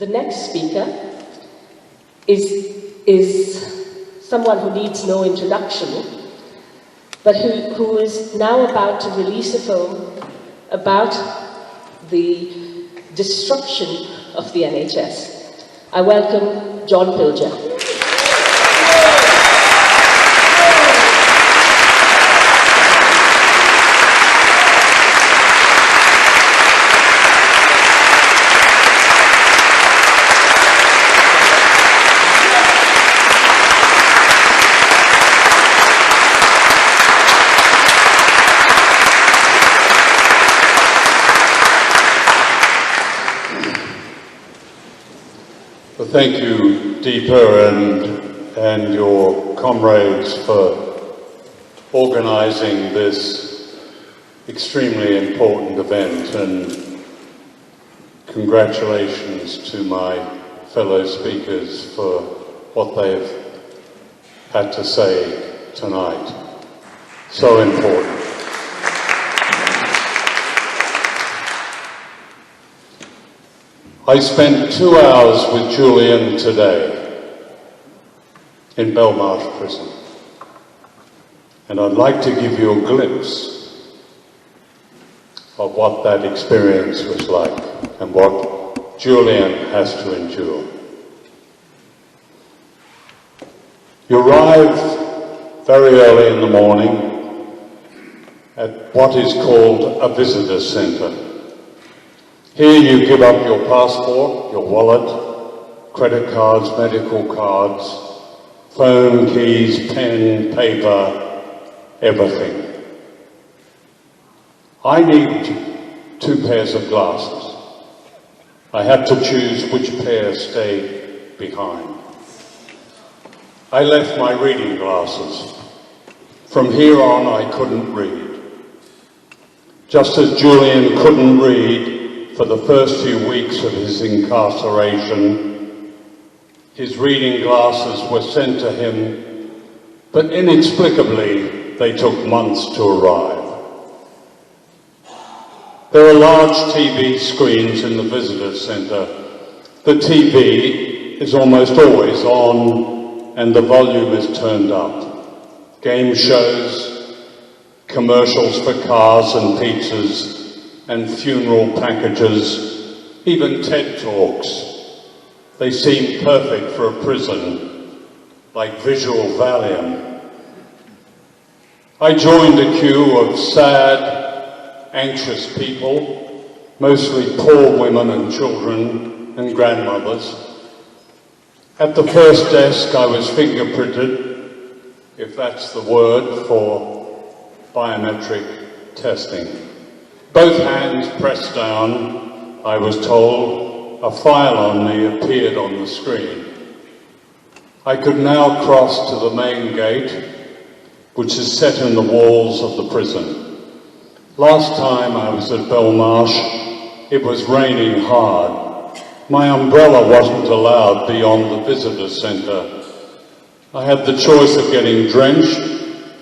The next speaker is someone who needs no introduction, but who is now about to release a film about the destruction of the NHS. I welcome John Pilger. Thank you, Deepa, and your comrades for organising this extremely important event, and congratulations to my fellow speakers for what they've had to say tonight. So important. I spent 2 hours with Julian today in Belmarsh prison, and I'd like to give you a glimpse of what that experience was like and what Julian has to endure. You arrive very early in the morning at what is called a visitor centre. Here you give up your passport, your wallet, credit cards, medical cards, phone, keys, pen, paper, everything. I need 2 pairs of glasses. I had to choose which pair stayed behind. I left my reading glasses. From here on, I couldn't read. Just as Julian couldn't read for the first few weeks of his incarceration, his reading glasses were sent to him, but inexplicably they took months to arrive. There are large TV screens in the visitor centre. The TV is almost always on and the volume is turned up. Game shows, commercials for cars and pizzas, and funeral packages, even TED Talks. They seem perfect for a prison, like visual Valium. I joined a queue of sad, anxious people, mostly poor women and children and grandmothers. At the first desk I was fingerprinted, if that's the word for biometric testing. Both hands pressed down, I was told. A file on me appeared on the screen. I could now cross to the main gate, which is set in the walls of the prison. Last time I was at Belmarsh, it was raining hard. My umbrella wasn't allowed beyond the visitor centre. I had the choice of getting drenched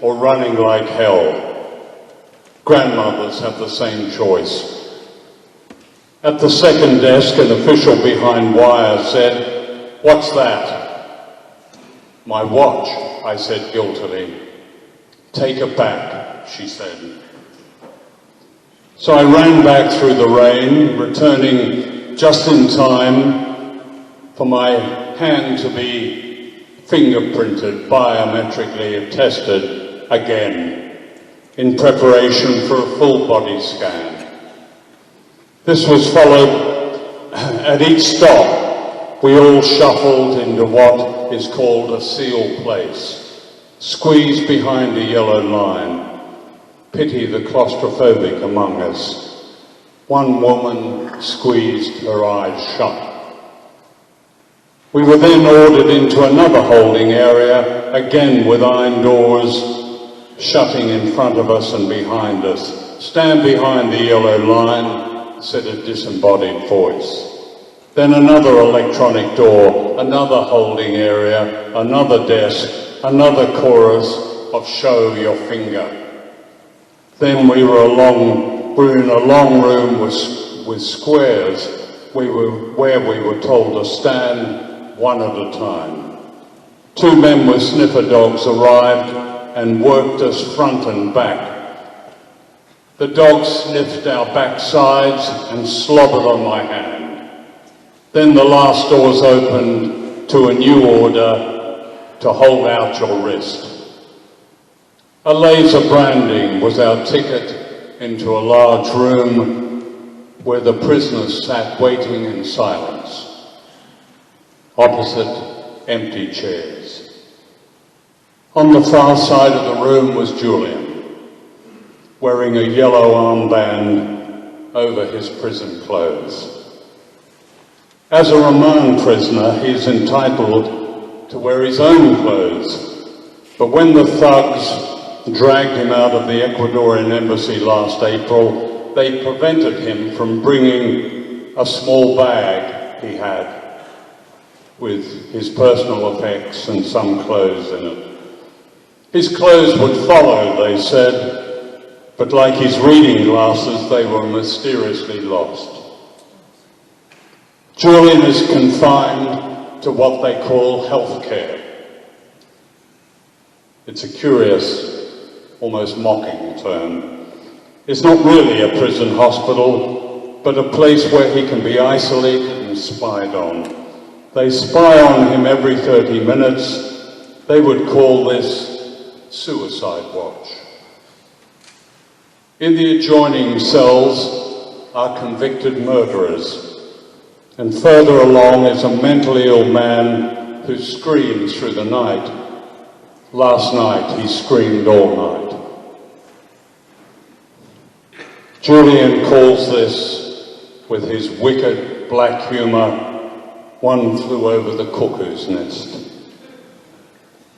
or running like hell. Grandmothers have the same choice. At the second desk, an official behind wire said, "What's that?" "My watch," I said guiltily. "Take it back," she said. So I ran back through the rain, returning just in time for my hand to be fingerprinted, biometrically attested again, in preparation for a full body scan. This was followed at each stop. We all shuffled into what is called a sealed place, squeezed behind a yellow line. Pity the claustrophobic among us. One woman squeezed her eyes shut. We were then ordered into another holding area, again with iron doors shutting in front of us and behind us. "Stand behind the yellow line," said a disembodied voice. Then another electronic door, another holding area, another desk, another chorus of "show your finger." Then we were in a long room with squares where we were told to stand one at a time. 2 men with sniffer dogs arrived and worked us front and back. The dogs sniffed our backsides and slobbered on my hand. Then the last doors opened to a new order to hold out your wrist. A laser branding was our ticket into a large room where the prisoners sat waiting in silence. Opposite, empty chairs. On the far side of the room was Julian, wearing a yellow armband over his prison clothes. As a remand prisoner, he is entitled to wear his own clothes, but when the thugs dragged him out of the Ecuadorian embassy last April, they prevented him from bringing a small bag he had with his personal effects and some clothes in it. His clothes would follow, they said, but like his reading glasses, they were mysteriously lost. Julian is confined to what they call healthcare. It's a curious, almost mocking term. It's not really a prison hospital, but a place where he can be isolated and spied on. They spy on him every 30 minutes. They would call this suicide watch. In the adjoining cells are convicted murderers, and further along is a mentally ill man who screams through the night. Last night he screamed all night. Julian calls this, with his wicked black humour, one flew over the cuckoo's nest.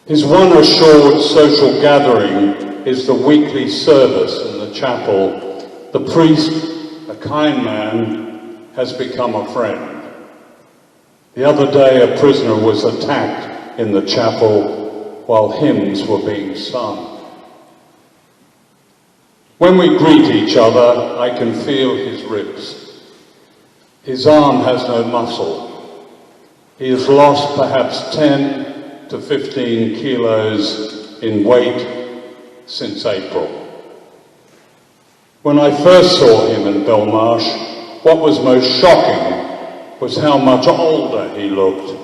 His one assured social gathering is the weekly service in the chapel. The priest, a kind man, has become a friend. The other day a prisoner was attacked in the chapel while hymns were being sung. When we greet each other, I can feel his ribs. His arm has no muscle. He has lost perhaps 10 to 15 kilos in weight since April. When I first saw him in Belmarsh, what was most shocking was how much older he looked.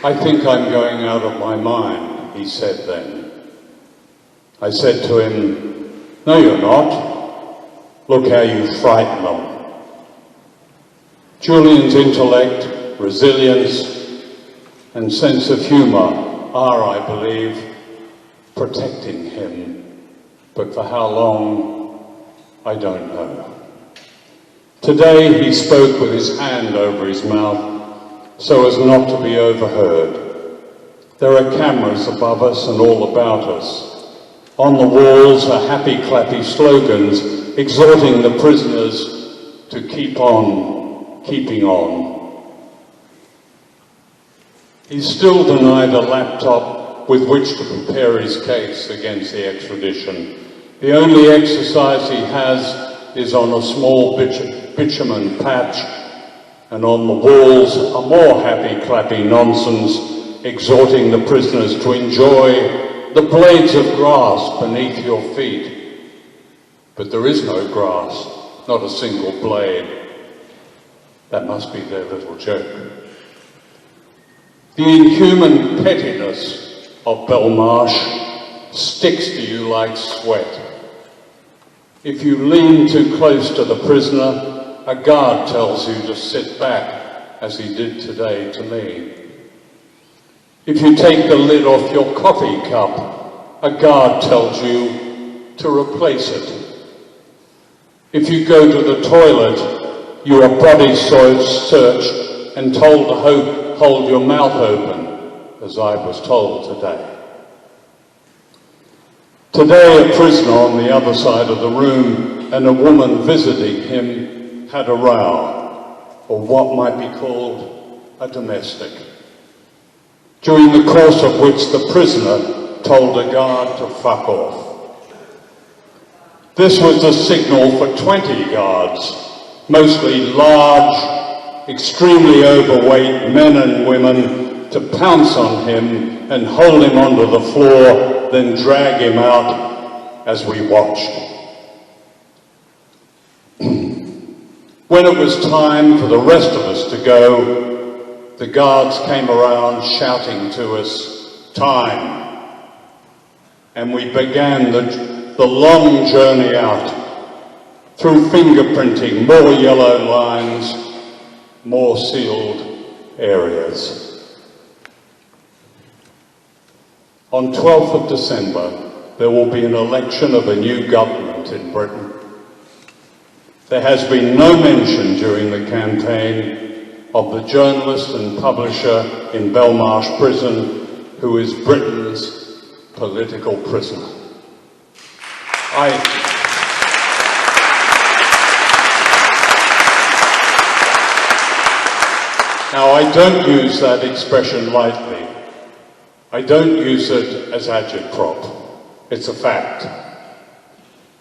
I think I'm going out of my mind, he said then. I said to him, no, you're not. Look how you frighten them. Julian's intellect, resilience, and sense of humour are, I believe, protecting him. But for how long, I don't know. Today he spoke with his hand over his mouth so as not to be overheard. There are cameras above us and all about us. On the walls are happy clappy slogans exhorting the prisoners to keep on, keeping on. He's still denied a laptop with which to prepare his case against the extradition. The only exercise he has is on a small bitumen patch, and on the walls are more happy clappy nonsense exhorting the prisoners to enjoy the blades of grass beneath your feet. But there is no grass, not a single blade. That must be their little joke. The inhuman pettiness of Belmarsh sticks to you like sweat. If you lean too close to the prisoner, a guard tells you to sit back, as he did today to me. If you take the lid off your coffee cup, a guard tells you to replace it. If you go to the toilet, you are body searched and told to hold your mouth open, as I was told today. Today, a prisoner on the other side of the room and a woman visiting him had a row, or what might be called a domestic, during the course of which the prisoner told a guard to fuck off. This was the signal for 20 guards, mostly large, extremely overweight men and women, to pounce on him and hold him onto the floor, then drag him out as we watched. When it was time for the rest of us to go, the guards came around shouting to us, "Time." And we began the long journey out, through fingerprinting, more yellow lines, more sealed areas. On 12th of December, there will be an election of a new government in Britain. There has been no mention during the campaign of the journalist and publisher in Belmarsh prison who is Britain's political prisoner. Now, I don't use that expression lightly. I don't use it as agitprop. It's a fact.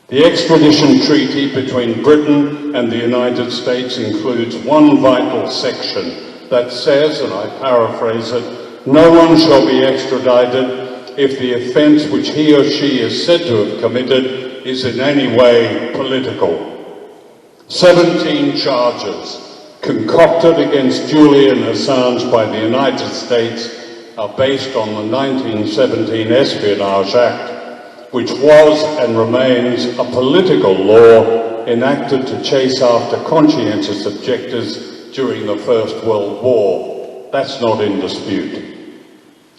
The extradition treaty between Britain and the United States includes one vital section that says, and I paraphrase it, "No one shall be extradited if the offence which he or she is said to have committed is in any way political." 17 charges concocted against Julian Assange by the United States are based on the 1917 Espionage Act, which was and remains a political law enacted to chase after conscientious objectors during the First World War. That's not in dispute.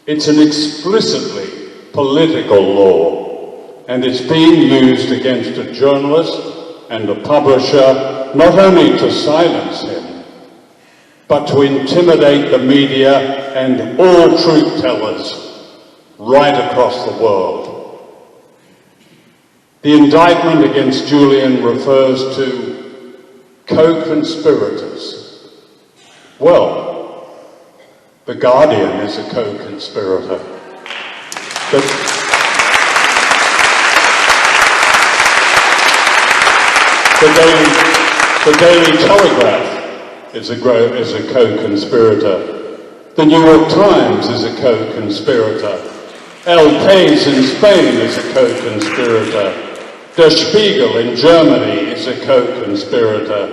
It's an explicitly political law, and it's being used against a journalist and a publisher not only to silence him, but to intimidate the media and all truth tellers right across the world. The indictment against Julian refers to co-conspirators. Well, The Guardian is a co-conspirator. The Daily Telegraph is a co-conspirator. The New York Times is a co-conspirator. El País in Spain is a co-conspirator. Der Spiegel in Germany is a co-conspirator.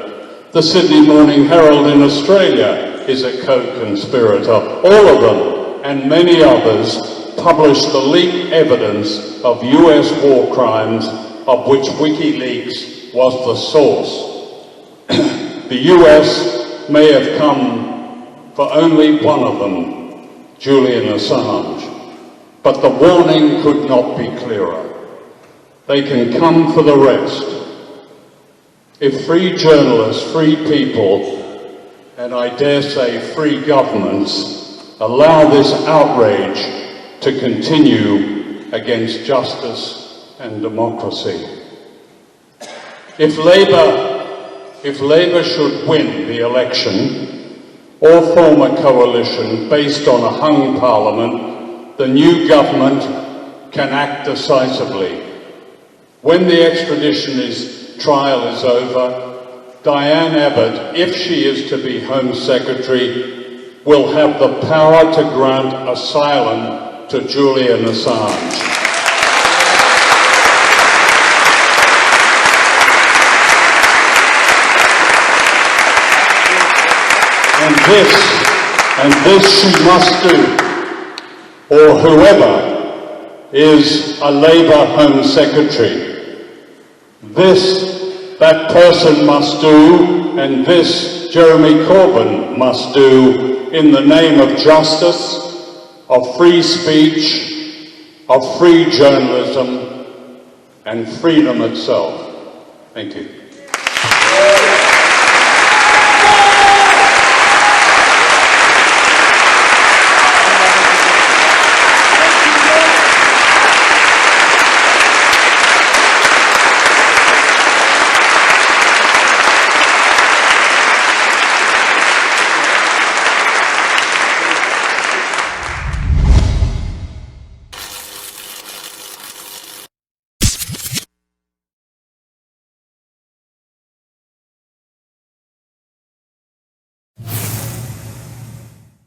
The Sydney Morning Herald in Australia is a co-conspirator. All of them, and many others, published the leaked evidence of US war crimes of which WikiLeaks was the source. The US may have come for only one of them, Julian Assange, but the warning could not be clearer. They can come for the rest. If free journalists, free people, and I dare say free governments allow this outrage to continue against justice and democracy. If Labour should win the election or form a coalition based on a hung parliament, the new government can act decisively. When the extradition trial is over, Diane Abbott, if she is to be Home Secretary, will have the power to grant asylum to Julian Assange. And this she must do, or whoever is a Labour Home Secretary. That person must do, and this Jeremy Corbyn must do, in the name of justice, of free speech, of free journalism, and freedom itself. Thank you.